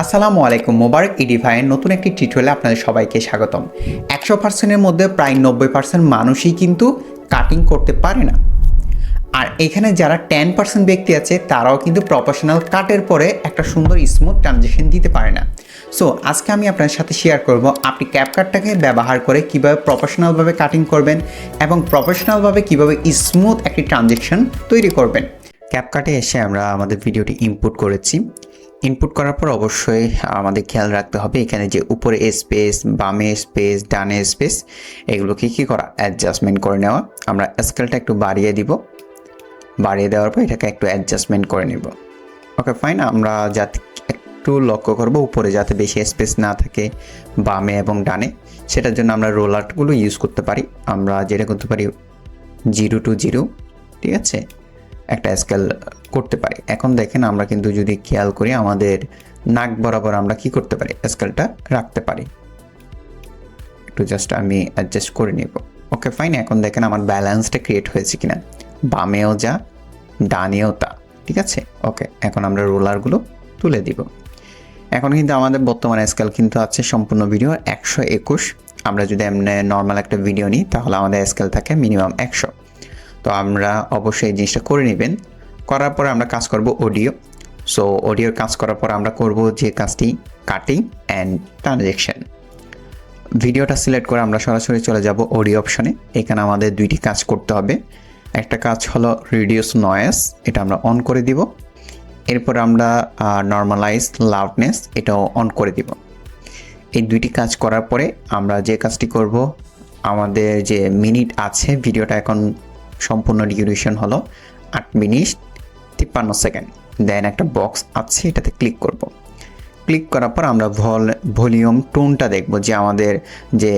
আসসালামু আলাইকুম, মোবারক ইডিফাইয়ের নতুন একটি টিউটোরিয়ালে আপনাদের সবাইকে স্বাগতম। 100%-এর মধ্যে প্রায় 90% মানুষই কিন্তু কাটিং করতে পারে না। আর এখানে যারা 10% ব্যক্তি আছে তারাও কিন্তু প্রফেশনাল কাটের পরে একটা সুন্দর স্মুথ ট্রানজিশন দিতে পারে না। সো আজকে আমি আপনার সাথে শেয়ার করব আপনি ক্যাপকাটটাকে ব্যবহার করে কীভাবে প্রফেশনালভাবে কাটিং করবেন এবং প্রফেশনালভাবে কীভাবে স্মুথ একটি ট্রানজিশন তৈরি করবেন। ক্যাপকাটে এসে আমরা আমাদের ভিডিওটি ইনপুট করেছি। ইনপুট করার পর অবশ্যই আমাদের খেয়াল রাখতে হবে এখানে যে উপরে স্পেস, বামে স্পেস, ডানে স্পেস, এগুলোকে কী করা, অ্যাডজাস্টমেন্ট করে নেওয়া। আমরা স্কেলটা একটু বাড়িয়ে দিব, বাড়িয়ে দেওয়ার পর এটাকে একটু অ্যাডজাস্টমেন্ট করে নেব। Okay fine. আমরা যাতে একটু লক্ষ্য করব উপরে যাতে বেশি স্পেস না থাকে বামে এবং ডানে, সেটার জন্য আমরা রোলারগুলো ইউজ করতে পারি। আমরা যেটা করতে পারি 0 to 0, ঠিক আছে, একটা স্কেল করতে পারি। এখন দেখেন আমরা কিন্তু যদি খেয়াল করি আমাদের নাক বরাবর আমরা কি করতে পারি, স্কেলটা রাখতে পারি। একটু জাস্ট আমি অ্যাডজাস্ট করে নেব। Okay fine. এখন দেখেন আমার ব্যালেন্সটা ক্রিয়েট হয়েছে কিনা, বামেও যা ডানেও তা, ঠিক আছে। ওকে, এখন আমরা রোলারগুলো তুলে দিব। এখন কিন্তু আমাদের বর্তমানে স্কেল কিন্তু আছে সম্পূর্ণ ভিডিও 121। আমরা যদি এমনি নর্মাল একটা ভিডিও নিই তাহলে আমাদের স্কেল থাকে মিনিমাম 100। তো আমরা অবশ্যই এই জিনিসটা করে নেবেন। করার পর আমরা কাজ করব অডিও। সো অডিওর কাজ করার পর আমরা করব যে কাজটি, কাটিং অ্যান্ড ট্রানজেকশন। ভিডিওটা সিলেক্ট করে আমরা সরাসরি চলে যাব অডিও অপশনে। এখানে আমাদের দুইটি কাজ করতে হবে। একটা কাজ হলো রিডিউস নয়েজ, এটা আমরা অন করে দিব। এরপর আমরা নর্মালাইজ লাউডনেস, এটাও অন করে দিব। এই দুইটি কাজ করার পরে আমরা যে কাজটি করব, আমাদের যে মিনিট আছে, ভিডিওটা এখন সম্পূর্ণ ডিউরেশন হলো 8 মিনিট 53 সেকেন্ড। দেন একটা বক্স আছে, এটাতে ক্লিক করব। ক্লিক করার পর আমরা ভলিউম টোনটা দেখব যে আমাদের যে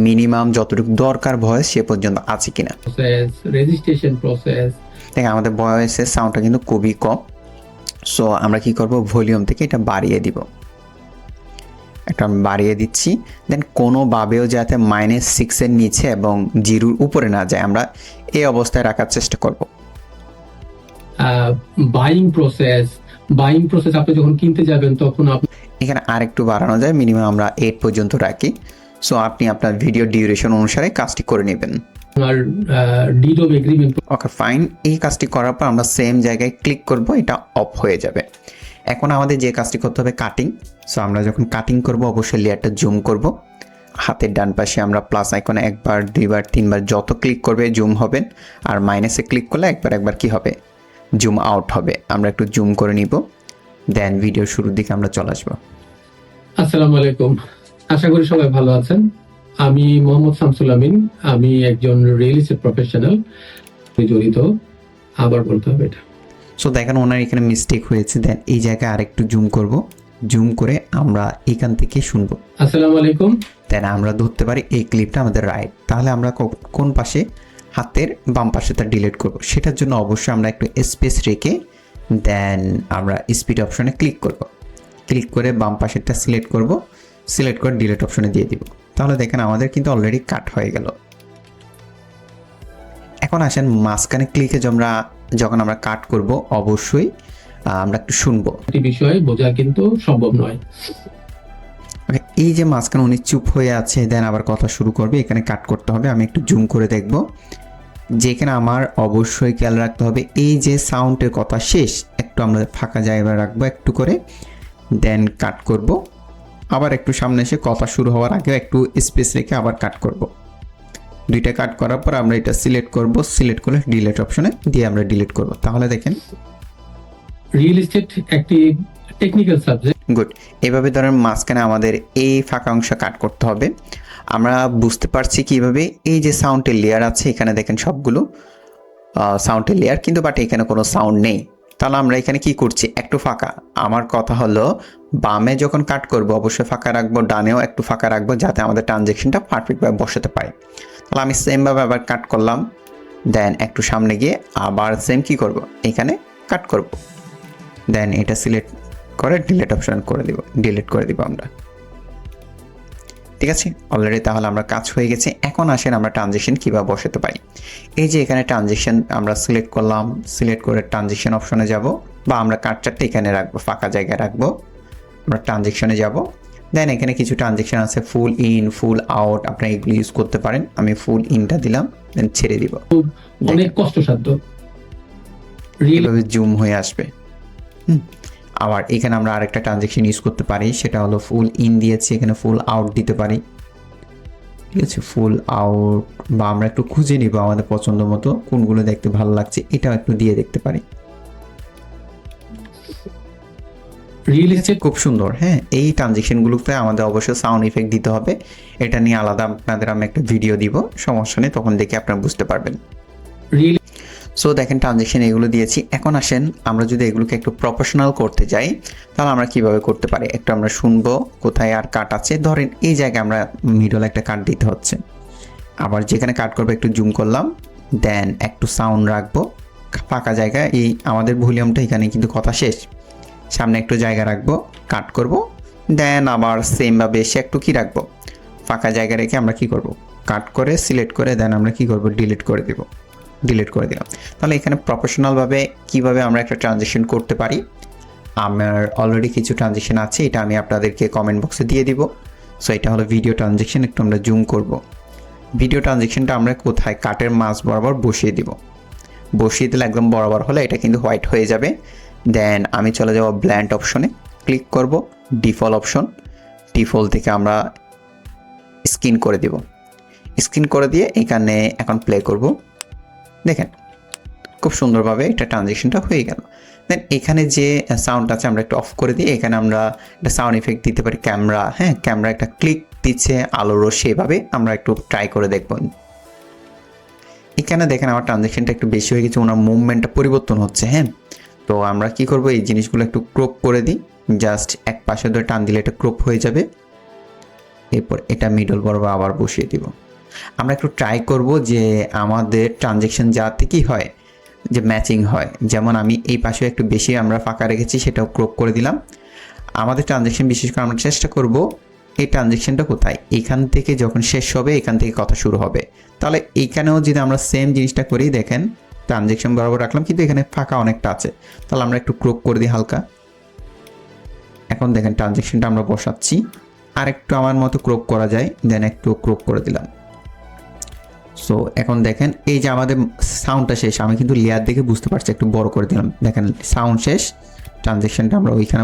মিনিমাম যতটুকু দরকার ভয়েস সে পর্যন্ত আছে কিনা। রেজিস্ট্রেশন প্রসেস, দেখেন আমাদের ভয়েসের সাউন্ডটা কিন্তু খুবই কম। সো আমরা কি করব, ভলিউম থেকে এটা বাড়িয়ে দিব। একটা আমি বাড়িয়ে দিচ্ছি। দেন কোনোভাবেও যাতে -6-এর নিচে এবং 0-র উপরে না যায়, আমরা এই অবস্থায় রাখার চেষ্টা করব। বাইং প্রসেস আপনি যখন কিনতে যাবেন তখন এখানে আরেকটু বাড়ানো যায়, মিনিমাম আমরা 8 পর্যন্ত রাখি। সো আপনি আপনার ভিডিও ডিউরেশন অনুসারে কাজটি করে নেবেন। আপনার did of agreement. Okay fine. এই কাজটি করার পর আমরা সেম জায়গায় ক্লিক করব, এটা অফ হয়ে যাবে। এখন আমাদের যে কাজটি করতে হবে, কাটিং। সো আমরা যখন কাটিং করব অবশ্যই লেয়ারটা জুম করব। হাতের ডান পাশে আমরা প্লাস আইকনে 1 বার 2 বার 3 বার যত ক্লিক করবে জুম হবেন, আর মাইনাসে ক্লিক করলে একবার কি হবে, জুম আউট হবে। আমরা একটু জুম করে নিব, দেন ভিডিওর শুরুর দিকে আমরা চলে আসবো। আসসালামু আলাইকুম, আশা করি সবাই ভালো আছেন। আমি মোহাম্মদ শামসুল আমিন, আমি একজন রিয়েল এস্টেট প্রফেশনাল জড়িত। আবার বলতে হবে এটা। সো দেখেন ওনার এখানে মিস্টেক হয়েছে। দেন এই জায়গায় আরেকটু জুম করব, জুম করে আমরা এখান থেকে শুনবো। আসসালামু আলাইকুম। দেন আমরা ধরতে পারি এই ক্লিপটা আমাদের রাইট। তাহলে আমরা কোন পাশে, হাতের বাম পাশে তা ডিলিট করব। সেটার জন্য অবশ্যই আমরা একটু স্পেস রেখে দেন আমরা স্পিড অপশনে ক্লিক করব। ক্লিক করে বাম পাশেরটা সিলেক্ট করব, সিলেক্ট করে ডিলিট অপশনে দিয়ে দিব। তাহলে দেখেন আমাদের কিন্তু অলরেডি কাট হয়ে গেল। এখন আসেন মাঝখানে ক্লিকে যখন আমরা কাট করব অবশ্যই আমরা একটু শুনবো। এই বিষয়ে বোঝা কিন্তু সম্ভব নয়। ওকে, এই যে মাঝখানে উনি চুপ হয়ে আছে, দেন আবার কথা শুরু করবে, এখানে কাট করতে হবে। আমি একটু জুম করে দেখব, যেখানে আমার অবশ্যই খেয়াল রাখতে হবে এই যে সাউন্ডের কথা শেষ, একটু আমরা ফাঁকা জায়গা রাখবো একটু করে, দেন কাট করব। আবার একটু সামনে এসে কথা শুরু হওয়ার আগে একটু স্পেস রেখে আবার কাট করব। দুইটা কাট করার পর আমরা এটা সিলেক্ট করব, সিলেক্ট করে ডিলিট অপশনে দিয়ে আমরা ডিলিট করব। তাহলে দেখেন রিয়েল এস্টেট একটি টেকনিক্যাল সাবজেক্ট। গুড। এভাবে ধরেন মাঝখানে আমাদের এই ফাঁকা অংশ কাট করতে হবে। আমরা বুঝতে পারছি কিভাবে, এই যে সাউন্ডের লেয়ার আছে এখানে দেখেন সবগুলো সাউন্ডের লেয়ার, কিন্তু বাট এখানে কোনো সাউন্ড নেই। তাহলে আমরা এখানে কি করছি, একটু ফাঁকা। আমার কথা হলো বামে যখন কাট করব অবশ্যই ফাঁকা রাখবো, ডানেও একটু ফাঁকা রাখবো যাতে আমাদের ট্রানজেকশনটা পারফেক্টভাবে বসাতে পারে। তাহলে আমি সেমভাবে আবার কাট করলাম, দেন একটু সামনে গিয়ে আবার সেম কি করব, এখানে কাট করব। দেন এটা সিলেক্ট করে ডিলিট অপশন করে দিব, ডিলিট করে দিব আমরা। ঠিক আছে, অলরেডি তাহলে আমরা কাজ হয়ে গেছে। এখন আসেন আমরা ট্রানজিশন কীভাবে বসাতে পারি। এই যে এখানে ট্রানজিশন আমরা সিলেক্ট করলাম, সিলেক্ট করে ট্রানজিশন অপশনে যাব, বা আমরা কার্সারটা এখানে রাখবো, ফাঁকা জায়গায় রাখবো। আমরা ট্রানজেকশনে যাব। দেন এখানে কিছু ট্রানজেকশন আছে, ফুল ইন, ফুল আউট, আপনারা এগুলো ইউজ করতে পারেন। আমি ফুল ইনটা দিলাম, দেন ছেড়ে দিব। অনেক কষ্টসাধ্য, এইভাবে জুম হয়ে আসবে। আবার এখানে আমরা আরেকটা ট্রানজেকশন ইউজ করতে পারি, সেটা হলো ফুল ইন দিয়েছি, এখানে ফুল আউট দিতে পারি। ঠিক আছে, ফুল আউট, বা আমরা একটু খুঁজে নিব আমাদের পছন্দ মতো কোনগুলো দেখতে ভালো লাগছে, এটাও একটু দিয়ে দেখতে পারি। রিয়েলিস্টিক খুব সুন্দর। হ্যাঁ, এই ট্রানজেকশনগুলোতে আমাদের অবশ্যই সাউন্ড ইফেক্ট দিতে হবে। এটা নিয়ে আলাদা আপনাদের আমি একটা ভিডিও দিব, সমস্যা নেই, তখন দেখে আপনারা বুঝতে পারবেন। সো দেখেন ট্রানজেকশন এগুলো দিয়েছি। এখন আসেন আমরা যদি এগুলোকে একটু প্রফেশনাল করতে যাই, তাহলে আমরা কিভাবে করতে পারি। একটু আমরা শুনবো কোথায় আর কাট আছে। ধরেন এই জায়গায় আমরা মিডল একটা কাট দিতে হচ্ছে, আবার যেখানে কাট করবো একটু জুম করলাম, দেন একটু সাউন্ড রাখবো ফাঁকা জায়গায়। এই আমাদের ভলিউমটা এখানে কিন্তু কথা শেষ, সামনে একটু জায়গা রাখবো, কাট করব, দেন আবার সেমভাবে এসে একটু কি রাখবো, ফাঁকা জায়গা রেখে আমরা কি করব, কাট করে সিলেক্ট করে দেন আমরা কি করব, ডিলিট করে দেব। ডিলিট করে দিলাম। তাহলে এখানে প্রফেশনালভাবে কিভাবে আমরা একটা ট্রানজেকশন করতে পারি, আমার অলরেডি কিছু ট্রানজেকশন আছে, এটা আমি আপনাদেরকে কমেন্ট বক্সে দিয়ে দিব। সো এটা হলো ভিডিও ট্রানজেকশন, একটু আমরা জুম করব। ভিডিও ট্রানজেকশনটা আমরা কোথায়, কাটের মাঝ বরাবর বসিয়ে দিব। বসিয়ে দিলে একদম বরাবর হলে এটা কিন্তু হোয়াইট হয়ে যাবে। দেন আমি চলে যাব ব্ল্যান্ড অপশনে, ক্লিক করব, ডিফল্ট অপশন, ডিফল্ট থেকে আমরা স্ক্রিন করে দিব। স্ক্রিন করে দিয়ে এখানে এখন প্লে করব। দেখেন খুব সুন্দরভাবে এটা ট্রানজেকশনটা হয়ে গেল। দেন এখানে যে সাউন্ড আছে আমরা একটু অফ করে দিই। এখানে আমরা একটা সাউন্ড ইফেক্ট দিতে পারি, ক্যামেরা। হ্যাঁ, ক্যামেরা একটা ক্লিক দিচ্ছে আলোর রশ্মি, এভাবে আমরা একটু ট্রাই করে দেখব। এখানে দেখেন আমার ট্রানজেকশনটা একটু বেশি হয়ে গেছে, ওনার মুভমেন্টটা পরিবর্তন হচ্ছে। হ্যাঁ, তো আমরা কি করব, এই জিনিসগুলো একটু ক্রপ করে দিই, জাস্ট এক পাশে ধরে টান দিলে এটা ক্রপ হয়ে যাবে। এরপর এটা মিডল বরাবর আবার বসিয়ে দিব। আমরা একটু ট্রাই করব যে আমাদের ট্রানজেকশন যাতে কি হয়, যে ম্যাচিং হয়। যেমন আমি এই পাশে একটু বেশি আমরা ফাঁকা রেখেছি, সেটাও ক্রপ করে দিলাম। আমাদের ট্রানজেকশন বিশেষ করে আমরা চেষ্টা করব এই ট্রানজেকশনটা কোথায়, এখান থেকে যখন শেষ হবে এখান থেকে কথা শুরু হবে। তাহলে এইখানেও যদি আমরা সেম জিনিসটা করি, দেখেন ট্রানজেকশন বরাবর রাখলাম কিন্তু এখানে ফাঁকা অনেকটা আছে, তাহলে আমরা একটু ক্রপ করে দিই হালকা। এখন দেখেন ট্রানজেকশনটা আমরা বসাচ্ছি, আর একটু আমার মতো ক্রপ করা যায়, দেন একটু ক্রপ করে দিলাম। সো এখন দেখেন এই যে আমাদের সাউন্ডটা শেষ, আমি কিন্তু লেয়ার দেখে বুঝতে পারছি, একটু বড় করে দিলাম। দেখেন সাউন্ড শেষ, ট্রানজেকশনটা আমরা ওইখানে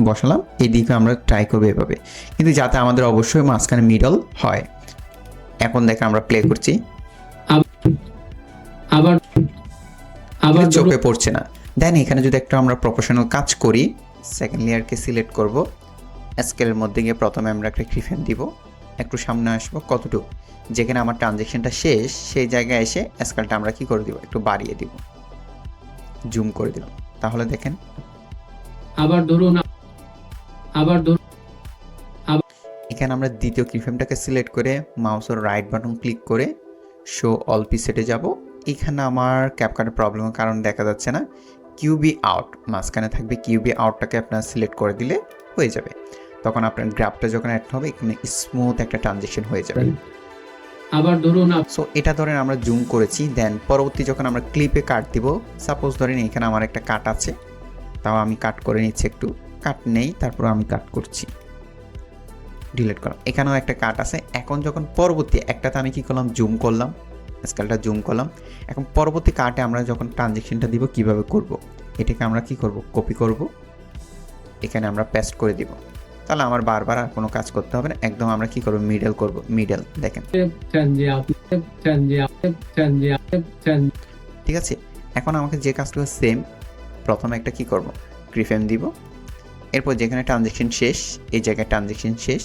বসালাম। এইদিকে আমরা ট্রাই করবো এভাবে, কিন্তু যাতে আমাদের অবশ্যই মাঝখানে মিডল হয়। এখন দেখেন আমরা প্লে করছি, আবার চোখে পড়ছে না। দেন এখানে যদি একটা আমরা প্রফেশনাল কাজ করি, সেকেন্ড লেয়ারকে সিলেক্ট করব, স্কেলের মধ্যে গিয়ে প্রথমে আমরা একটা কিফ্রেম দিব, একটু সামনে আসবো কতটুকু, যেখানে আমার ট্রানজেকশনটা শেষ সেই জায়গায় এসে স্কেলটা আমরা কি করে দিব, একটু বাড়িয়ে দিব, জুম করে দিলাম। তাহলে দেখেন আবার ধরুন এখানে আমরা দ্বিতীয় কিফ্রেমটাকে সিলেক্ট করে মাউসের রাইট বাটন ক্লিক করে শো অল পিসেটে যাব। এখানে আমার ক্যাপকাটের প্রবলেমের কারণ দেখা যাচ্ছে না, কিউবি আউট মাঝখানে থাকবে, কিউবি আউটটাকে আপনার সিলেক্ট করে দিলে হয়ে যাবে। তখন আপনার গ্রাফটা যখন অ্যাড হবে এখানে স্মুথ একটা ট্রানজেকশন হয়ে যাবে। আবার ধরুন সো এটা ধরেন আমরা জুম করেছি, দেন পরবর্তী যখন আমরা ক্লিপে কাট দিব, সাপোজ ধরেন এখানে আমার একটা কাট আছে, তাও আমি কাট করে নিচ্ছি, একটু কাট নেই, তারপর আমি কাট করছি, ডিলিট করলাম। এখানেও একটা কাট আছে। এখন যখন পরবর্তী একটাতে আমি কি করলাম, জুম করলাম, স্কেলটা জুম করলাম। এখন পরবর্তী কাটে আমরা যখন ট্রানজেকশনটা দিব কিভাবে করব, এটাকে আমরা কি করব, কপি করব, এখানে আমরা পেস্ট করে দিব। তাহলে আমার বারবার আর কোনো কাজ করতে হবে না, একদম আমরা কি করব, মিডল করব, মিডল। দেখেন ঠিক আছে। এখন আমাকে যে কাজটা সেম, প্রথমে একটা কি করব, কিফ্রেম দিব, এরপর যেখানে ট্রানজেকশন শেষ এই জায়গায় ট্রানজেকশন শেষ,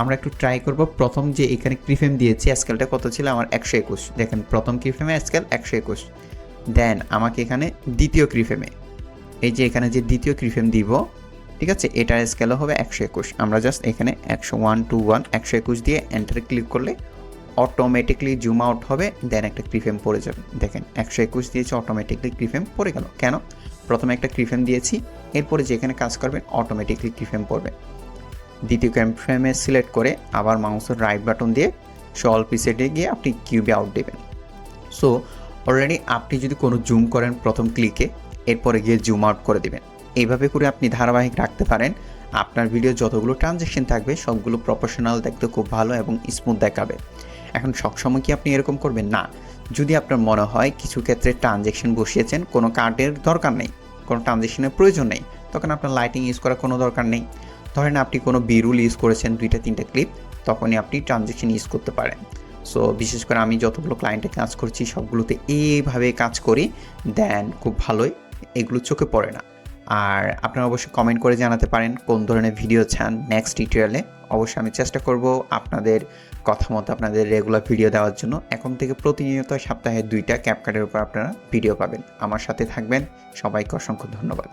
আমরা একটু ট্রাই করব। প্রথম যে এখানে কিফ্রেম দিয়েছি স্কেলটা কত ছিল আমার, 121। দেখেন প্রথম কিফ্রেমে স্কেল 121। দেন আমাকে এখানে দ্বিতীয় কিফ্রেমে, এই যে এখানে যে দ্বিতীয় কিফ্রেম দিব, ঠিক আছে, এটার স্কেলও হবে 121। আমরা জাস্ট এখানে 101 121 দিয়ে এন্টারে ক্লিক করলে অটোমেটিকলি জুম আউট হবে, দেন একটা কিফ্রেম পড়ে যাবে। দেখেন 121 দিয়েছি, অটোমেটিকলি কিফ্রেম পড়ে গেল। কেন, প্রথমে একটা কিফ্রেম দিয়েছি, এরপরে যেখানে কাজ করবেন অটোমেটিকলি কিফ্রেম পড়বে। দ্বিতীয় কিফ্রেমে সিলেক্ট করে আবার মাউসের রাইট বাটন দিয়ে শো অল প্রিসেটে গিয়ে আপনি কিউবে আউট দেবেন। সো অলরেডি আপনি যদি কোনো জুম করেন প্রথম ক্লিকে, এরপরে গিয়ে জুম আউট করে দেবেন। এইভাবে করে আপনি ধারাবাহিক রাখতে পারেন। আপনার ভিডিও যতগুলো ট্রানজ্যাকশন থাকবে সবগুলো প্রফেশনাল দেখতে খুব ভালো এবং স্মুথ দেখাবে। এখন সবসময় কি আপনি এরকম করবেন? না। যদি আপনার মনে হয় কিছু ক্ষেত্রে ট্রানজ্যাকশন বসিয়েছেন, কোনো কার্ডের দরকার নেই, কোনো ট্রানজ্যাকশনের প্রয়োজন নেই, তখন আপনার লাইটিং ইউজ করার কোনো দরকার নেই। ধরেন আপনি কোনো বিরুল ইউজ করেছেন 2-3টা ক্লিপ, তখনই আপনি ট্রানজ্যাকশন ইউজ করতে পারেন। সো বিশেষ করে আমি যতগুলো ক্লায়েন্টে কাজ করছি সবগুলোতে এইভাবে কাজ করি, দেন খুব ভালোই এগুলো চোখে পড়ে না। আর আপনারা অবশ্যই কমেন্ট করে জানাতে পারেন কোন ধরনের ভিডিও চান নেক্সট টিউটোরিয়ালে। অবশ্যই আমি চেষ্টা করব আপনাদের কথা মতো আপনাদের রেগুলার ভিডিও দেওয়ার জন্য। এখন থেকে প্রতিনিয়ত সপ্তাহে 2টা ক্যাপকাটের উপর আপনারা ভিডিও পাবেন। আমার সাথে থাকবেন। সবাইকে অসংখ্য ধন্যবাদ।